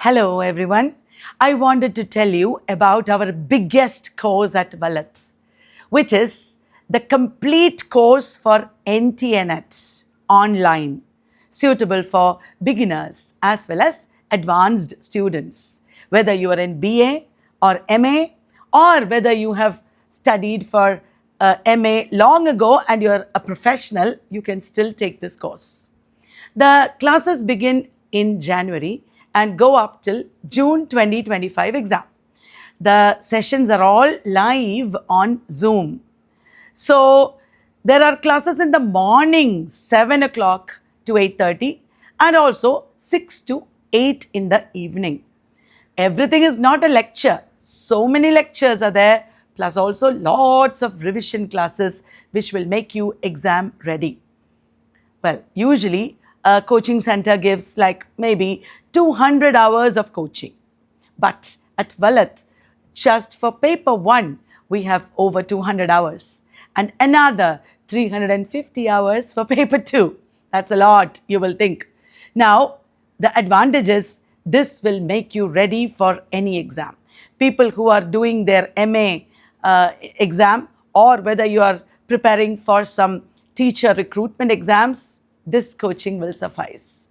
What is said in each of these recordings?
Hello everyone. I wanted to tell you about our biggest course at Vallath, which is the complete course for NTNet online, suitable for beginners as well as advanced students. Whether you are in BA or MA, or whether you have studied for MA long ago and you are a professional, you can still take this course. The classes begin in January and go up till June 2025 exam. The sessions are all live on Zoom. So there are classes in the morning 7 o'clock to 8:30 and also 6 to 8 in the evening. Everything is not a lecture. So many lectures are there, plus also lots of revision classes which will make you exam ready. Well, usually a coaching center gives like maybe 200 hours of coaching. But at Vallath, just for paper 1, we have over 200 hours and another 350 hours for paper 2. That's a lot, you will think. Now, the advantage is this will make you ready for any exam. People who are doing their MA exam, or whether you are preparing for some teacher recruitment exams, this coaching will suffice.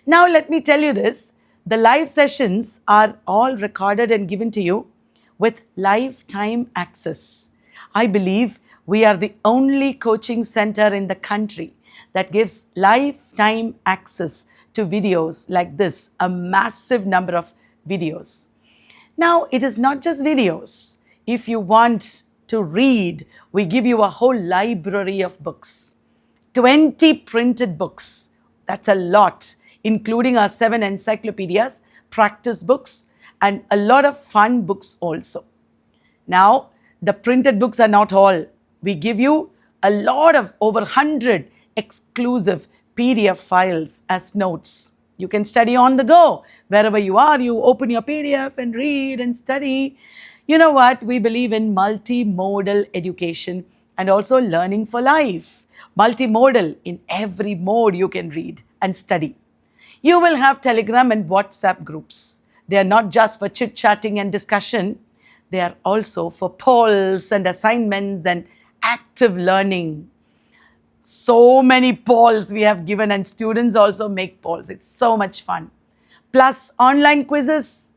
Now, let me tell you this. The live sessions are all recorded and given to you with lifetime access. I believe we are the only coaching center in the country that gives lifetime access to videos like this, a massive number of videos. Now, it is not just videos. If you want to read, we give you a whole library of books. 20 printed books. That's a lot, including our 7 encyclopedias, practice books, and a lot of fun books also. Now, the printed books are not all. We give you a lot of over 100 exclusive PDF files as notes. You can study on the go. Wherever you are, you open your PDF and read and study. You know what? We believe in multimodal education and also learning for life. Multimodal, in every mode you can read and study. You will have Telegram and WhatsApp groups. They are not just for chit-chatting and discussion. They are also for polls and assignments and active learning. So many polls we have given, and students also make polls. It's so much fun. Plus online quizzes,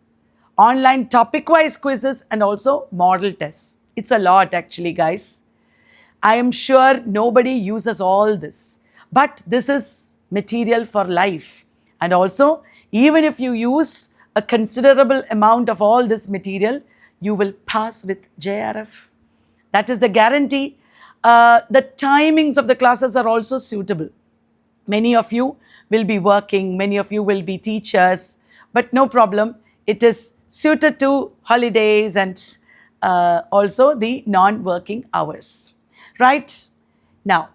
online topic-wise quizzes, and also model tests. It's a lot actually, guys. I am sure nobody uses all this, but this is material for life. And also, even if you use a considerable amount of all this material, you will pass with JRF. That is the guarantee. The timings of the classes are also suitable. Many of you will be working, many of you will be teachers, but no problem. It is suited to holidays and also the non-working hours. Right? Now,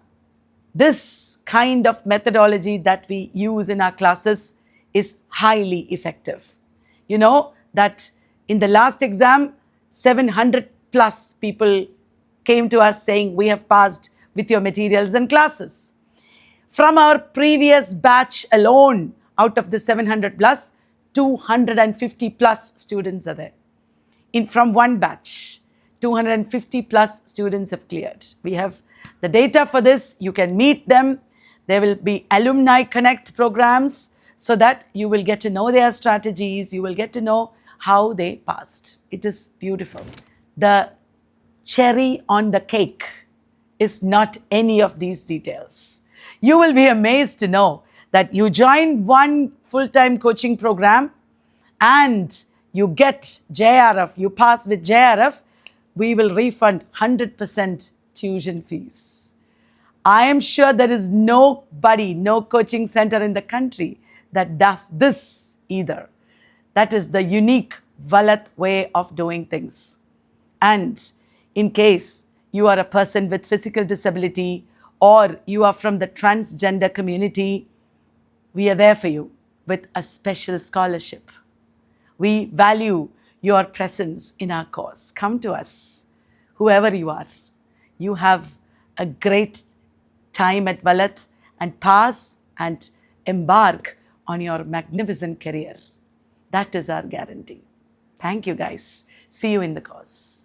this kind of methodology that we use in our classes is highly effective. You know that in the last exam, 700 plus people came to us saying, we have passed with your materials and classes. From our previous batch alone, out of the 700 plus, 250 plus students are there. From one batch, 250 plus students have cleared. We have the data for this. You can meet them. There will be alumni connect programs so that you will get to know their strategies. You will get to know how they passed. It is beautiful. The cherry on the cake is not any of these details. You will be amazed to know that you join one full-time coaching program and you get JRF, you pass with JRF, we will refund 100% tuition fees. I am sure there is nobody, no coaching center in the country that does this either. That is the unique Vallath way of doing things. And in case you are a person with physical disability or you are from the transgender community, we are there for you with a special scholarship. We value your presence in our course. Come to us, whoever you are. You have a great time at Vallath and pass and embark on your magnificent career. That is our guarantee. Thank you, guys. See you in the course.